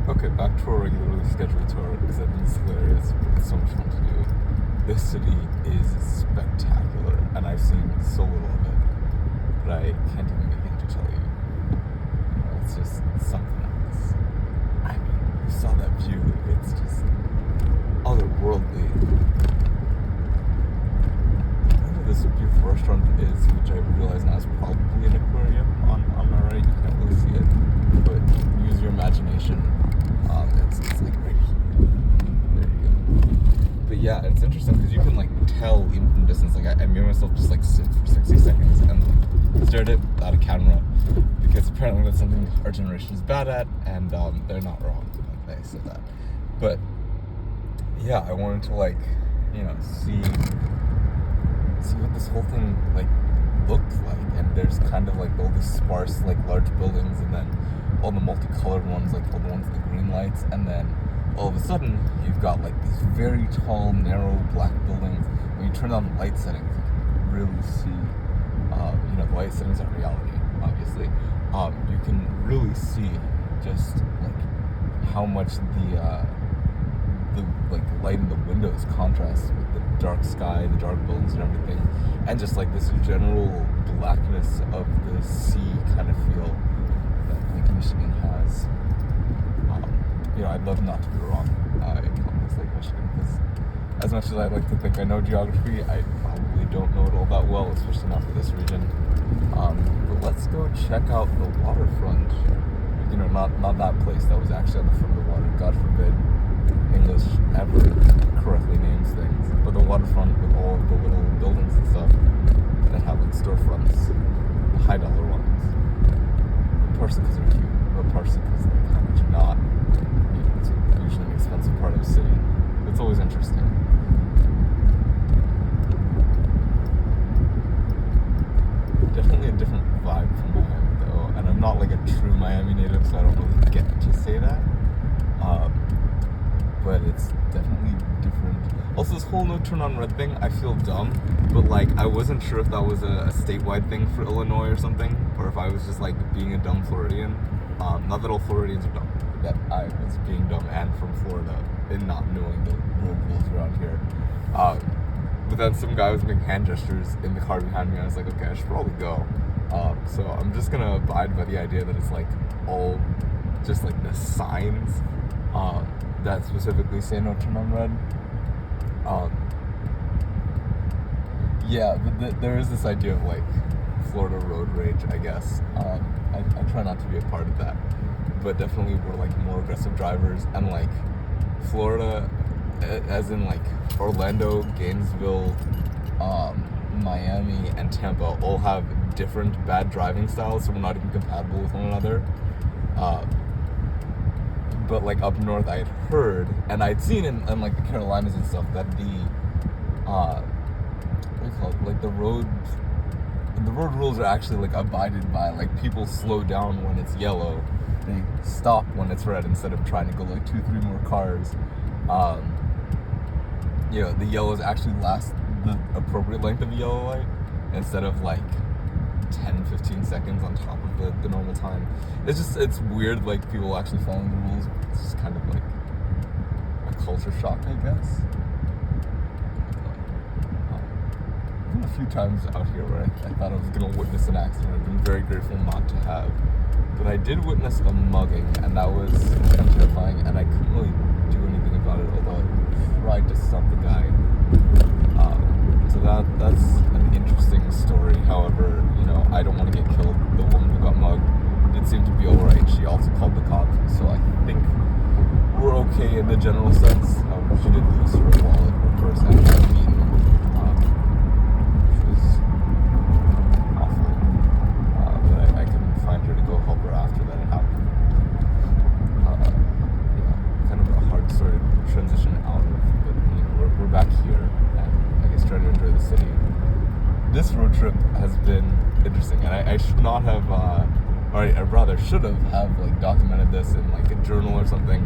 Okay, back to our regularly scheduled tour because I think it's hilarious. It's so much fun to do. This city is spectacular, and I've seen so little of it, but I can't even begin to tell you. It's just something else. I mean, you saw that view. It's just otherworldly. Where this beautiful restaurant is, which I realize now is probably an aquarium on my right. You can't really see it, but use your imagination. It's like right here. There you go. But yeah, it's interesting because you can like tell even from distance. Like I made myself just like sit for 60 seconds and like stare at it without a camera because apparently that's something our generation is bad at, and they're not wrong. Like they said that. But yeah, I wanted to like see what this whole thing like looked like, and there's kind of like all these sparse like large buildings, and then all the multicolored ones, like all the ones with the green lights, and then all of a sudden you've got like these very tall, narrow black buildings. When you turn on the light settings, you can really see, the light settings are reality, obviously. You can really see just like how much the like light in the windows contrasts with the dark sky, the dark buildings and everything, and just like this general blackness of the sea kind of feel that Lake Michigan has. I'd love not to be wrong in calling this Lake Michigan, because as much as I'd like to think I know geography, I probably don't know it all that well, especially not for this region. But let's go check out the waterfront. Not that place that was actually on the front of the water. God forbid English ever correctly names things, but the waterfront with all of the little buildings and stuff that have like storefronts, the high dollar ones, partially because they're cute, but partially because like how much not. It's usually an expensive part of the city. It's always interesting. Definitely a different vibe from Miami though, and I'm not like a true Miami native, so I don't really get to say that. But it's definitely different. Also, this whole no turn on red thing, I feel dumb, but like I wasn't sure if that was a statewide thing for Illinois or something, or if I was just like being a dumb Floridian. Not that all Floridians are dumb, but that I was being dumb and from Florida and not knowing the road rules around here. But then some guy was making hand gestures in the car behind me, and I was like, okay, I should probably go. So I'm just gonna abide by the idea that it's like all just like the signs that specifically say no turn on red. But there is this idea of like Florida road rage, I guess. I try not to be a part of that, but definitely we're like more aggressive drivers, and like Florida, as in like Orlando, Gainesville, Miami, and Tampa all have different bad driving styles, so we're not even compatible with one another. But like up north, I had heard, and I'd seen in like the Carolinas and stuff, that the what do you call it? Like the road rules are actually like abided by. Like people slow down when it's yellow, they stop when it's red instead of trying to go like 2-3 more cars. The yellows actually last the appropriate length of a yellow light instead of like 10-15 seconds on top of the normal time. It's weird, like people actually following the rules. It's just kind of like a culture shock, I guess. Been a few times out here where I thought I was gonna witness an accident. I've been very grateful not to have, but I did witness a mugging, and that was kind of terrifying, and I couldn't really do anything about it, although I tried to stop the guy. So that's an interesting story. However, I don't want to get killed. The woman who got mugged did seem to be alright. She also called the cops, so I think we're okay in the general sense. However, she did lose her wallet, her purse, and her beaten, which was awful. But I couldn't find her to go help her after that had happened. Kind of a hard story to transition out of, but we're back here, and I guess trying to enjoy the city. This road trip has been interesting, and I should not have, or I rather should have like documented this in like a journal or something,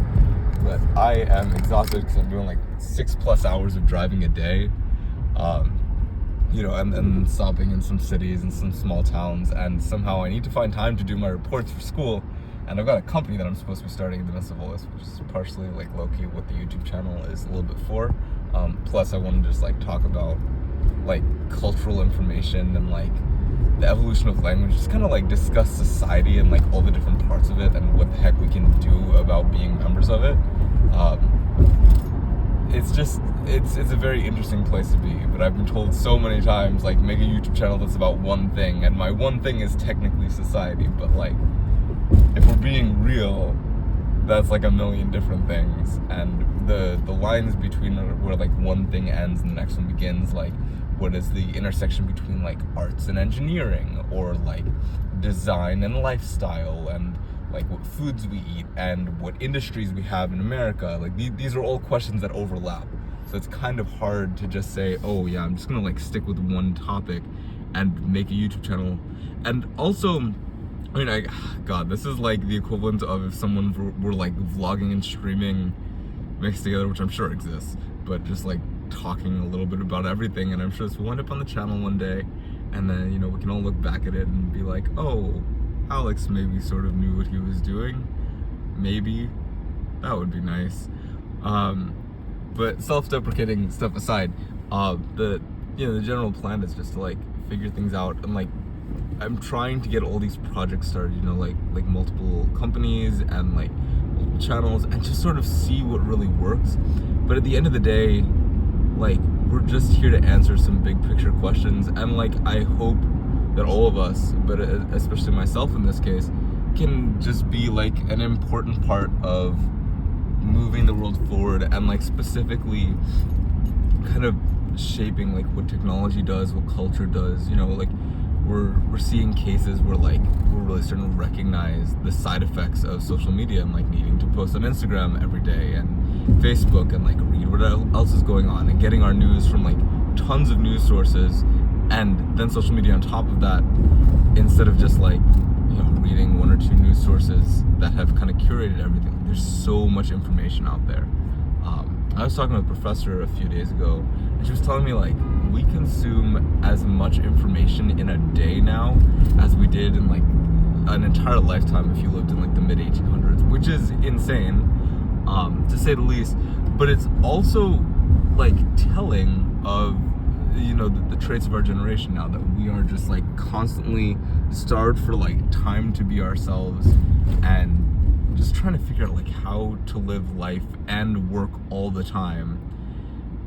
but I am exhausted because I'm doing like 6+ hours of driving a day, and stopping in some cities and some small towns, and somehow I need to find time to do my reports for school, And I've got a company that I'm supposed to be starting in the midst of all this, which is partially like low-key what the YouTube channel is a little bit for. Plus I want to just like talk about like cultural information and like the evolution of language, just kind of like discuss society and like all the different parts of it and what the heck we can do about being members of it. It's a very interesting place to be, but I've been told so many times, like, make a YouTube channel that's about one thing, and my one thing is technically society, but like, if we're being real, that's like a million different things, and the lines between where like one thing ends and the next one begins, like what is the intersection between like arts and engineering, or like design and lifestyle, and like what foods we eat and what industries we have in America. Like these are all questions that overlap, so it's kind of hard to just say, oh yeah, I'm just gonna like stick with one topic and make a YouTube channel. And also, I mean, God, this is like the equivalent of if someone were like vlogging and streaming mixed together, which I'm sure exists, but just like talking a little bit about everything. And I'm sure this will end up on the channel one day, and then, you know, we can all look back at it and be like, oh, Alex maybe sort of knew what he was doing. Maybe. That would be nice. But self-deprecating stuff aside, the general plan is just to like figure things out, and like I'm trying to get all these projects started, you know, like multiple companies and like multiple channels, and just sort of see what really works. But at the end of the day, like, we're just here to answer some big picture questions, and like I hope that all of us, but especially myself in this case, can just be like an important part of moving the world forward, and like specifically kind of shaping like what technology does, what culture does. You know, like we're seeing cases where like we're really starting to recognize the side effects of social media, and like needing to post on Instagram every day and Facebook, and like read what else is going on, and getting our news from like tons of news sources, and then social media on top of that, instead of just like, you know, reading one or two news sources that have kind of curated everything. There's so much information out there. I was talking to a professor a few days ago, and she was telling me like we consume as much information in a day now as we did in like an entire lifetime if you lived in like the mid 1800s, which is insane, to say the least. But it's also like telling of, you know, the traits of our generation now, that we are just like constantly starved for like time to be ourselves, and just trying to figure out like how to live life and work all the time.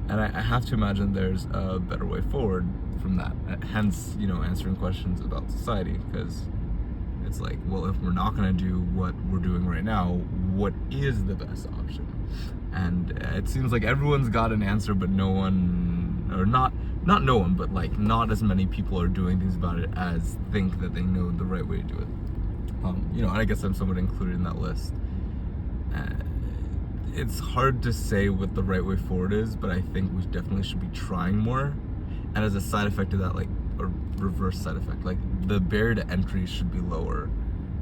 And I have to imagine there's a better way forward from that, hence, you know, answering questions about society, because it's like, well, if we're not going to do what we're doing right now, what is the best option? And it seems like everyone's got an answer, but no one, or not no one, but like not as many people are doing things about it as think that they know the right way to do it. You know, and I guess I'm somewhat included in that list. It's hard to say what the right way forward is, but I think we definitely should be trying more. And as a side effect of that, like a reverse side effect, like the barrier to entry should be lower.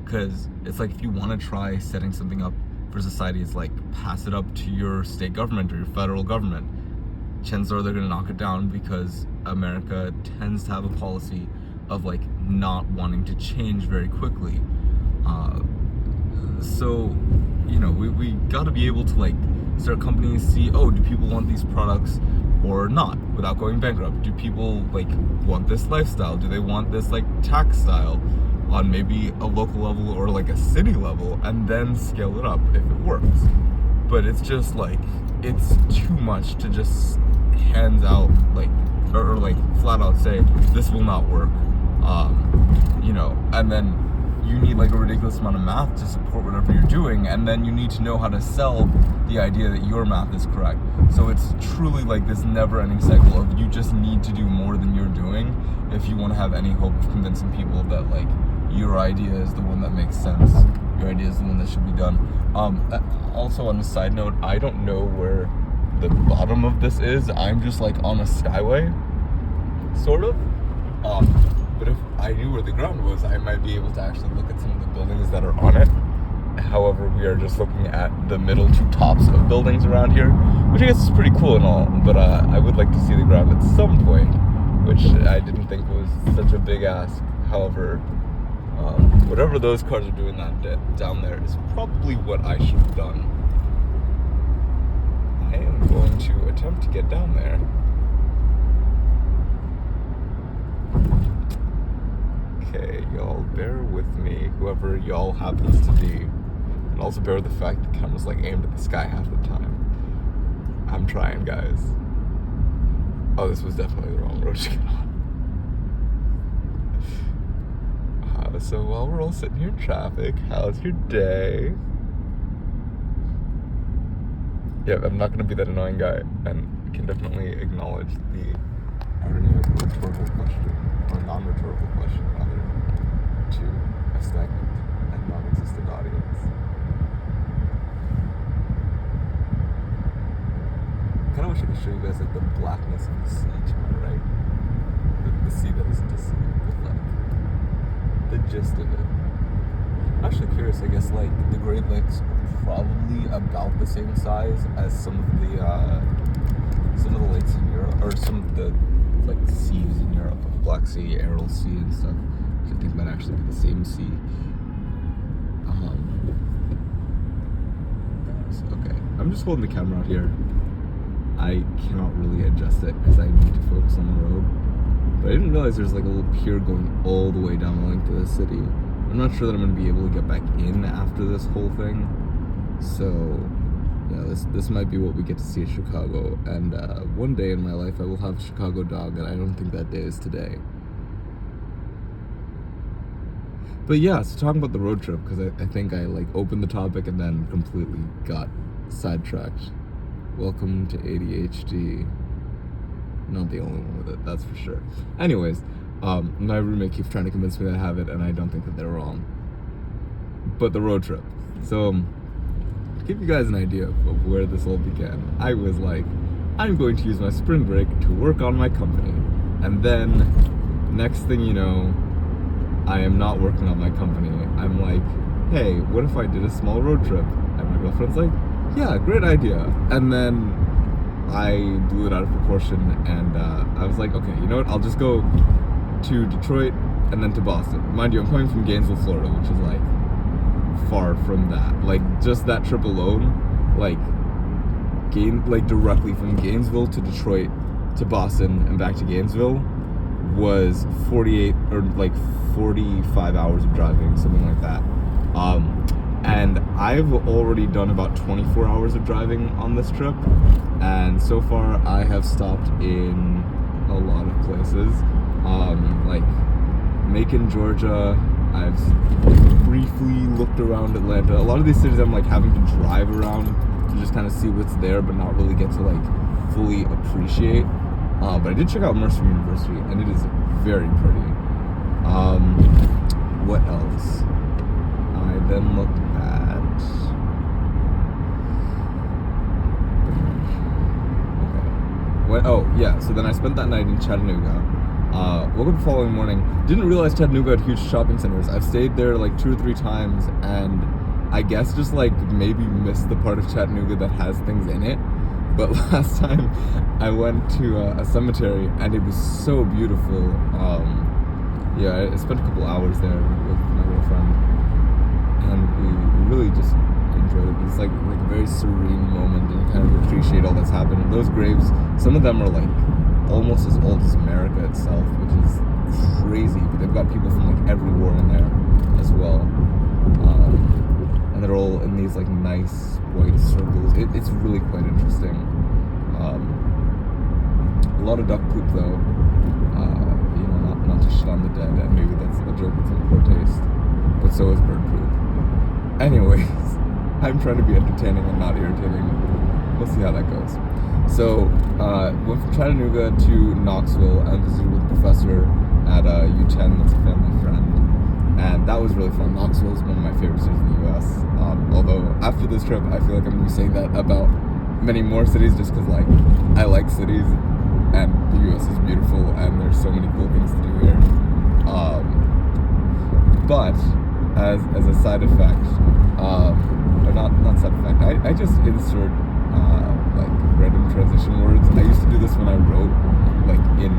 Because it's like, if you want to try setting something up for society, it's like pass it up to your state government or your federal government. Chances are they're going to knock it down, because America tends to have a policy of like not wanting to change very quickly. So, you know, we got to be able to like start companies, see, oh, do people want these products or not, without going bankrupt? Do people like want this lifestyle? Do they want this like tax style on maybe a local level or like a city level, and then scale it up if it works? But it's just like, it's too much to just hands out like, or like flat out say this will not work, you know, and then you need like a ridiculous amount of math to support whatever you're doing, and then you need to know how to sell the idea that your math is correct. So it's truly like this never-ending cycle of you just need to do more than you're doing if you want to have any hope of convincing people that like your idea is the one that makes sense, your idea is the one that should be done. Also, on a side note, I don't know where the bottom of this is. I'm just like on a skyway, sort of. But if I knew where the ground was, I might be able to actually look at some of the buildings that are on it. However, we are just looking at the middle two tops of buildings around here, which I guess is pretty cool and all, but I would like to see the ground at some point, which I didn't think was such a big ask. However, Whatever those cars are doing down there is probably what I should have done. I am going to attempt to get down there. Okay, y'all, bear with me, whoever y'all happens to be. And also bear with the fact the camera's like aimed at the sky half the time. I'm trying, guys. Oh, this was definitely the wrong road to get on. So while we're all sitting here in traffic, how's your day? Yeah, I'm not gonna be that annoying guy, and can definitely acknowledge the irony of a rhetorical question, or non-rhetorical question rather, to a stagnant and non-existent audience. I kinda wish I could show you guys like the blackness of the sea to my right. The sea that isn't a sea, but like the gist of it. I'm actually curious, I guess like the Great Lakes are probably about the same size as some of the lakes in Europe, or some of the like seas in Europe, like Black Sea, Aral Sea and stuff, which I think might actually be the same sea. Okay, I'm just holding the camera out here. I cannot really adjust it because I need to focus on the road. But I didn't realize there's like a little pier going all the way down the length of the city. I'm not sure that I'm going to be able to get back in after this whole thing. So, yeah, this might be what we get to see in Chicago. And one day in my life I will have a Chicago dog, and I don't think that day is today. But yeah, so talking about the road trip, because I think I like opened the topic and then completely got sidetracked. Welcome to ADHD. Not the only one with it, that's for sure. Anyways, my roommate keeps trying to convince me that I have it, and I don't think that they're wrong. But the road trip. So, to give you guys an idea of where this all began, I was like, I'm going to use my spring break to work on my company. And then, next thing you know, I am not working on my company. I'm like, hey, what if I did a small road trip? And my girlfriend's like, yeah, great idea. And then I blew it out of proportion, and I was like, okay, you know what, I'll just go to Detroit and then to Boston. Mind you, I'm coming from Gainesville, Florida, which is like far from that. Like just that trip alone, like directly from Gainesville to Detroit to Boston and back to Gainesville was 48 or like 45 hours of driving, something like that. And I've already done about 24 hours of driving on this trip, and so far I have stopped in a lot of places, like Macon, Georgia. I've briefly looked around Atlanta. A lot of these cities I'm like having to drive around to just kind of see what's there, but not really get to like fully appreciate. But I did check out Mercer University, and it is very pretty. What else? I then looked at so then I spent that night in Chattanooga. Woke up the following morning, didn't realize Chattanooga had huge shopping centers. I've stayed there like 2 or 3 times, and I guess just like maybe missed the part of Chattanooga that has things in it. But last time I went to a cemetery, and it was so beautiful. I spent a couple hours there with my girlfriend, and we really just enjoyed it. It's like a very serene moment, and you kind of appreciate all that's happened. And those graves, some of them are like almost as old as America itself, which is crazy. But they've got people from like every war in there as well, and they're all in these like nice white circles. It's really quite interesting. A lot of duck poop though. Not to shit on the dead, and maybe that's a joke with some poor taste, but so is bird poop. Anyways, I'm trying to be entertaining and not irritating. We'll see how that goes. So, went from Chattanooga to Knoxville and visited with a professor at UTEN, that's a family friend, and that was really fun. Knoxville is one of my favorite cities in the U.S., although after this trip, I feel like I'm going to be saying that about many more cities, just because, like, I like cities, and the U.S. is beautiful, and there's so many cool things to do here. But as a side effect, or not side effect, I just insert like random transition words. I used to do this when I wrote, like in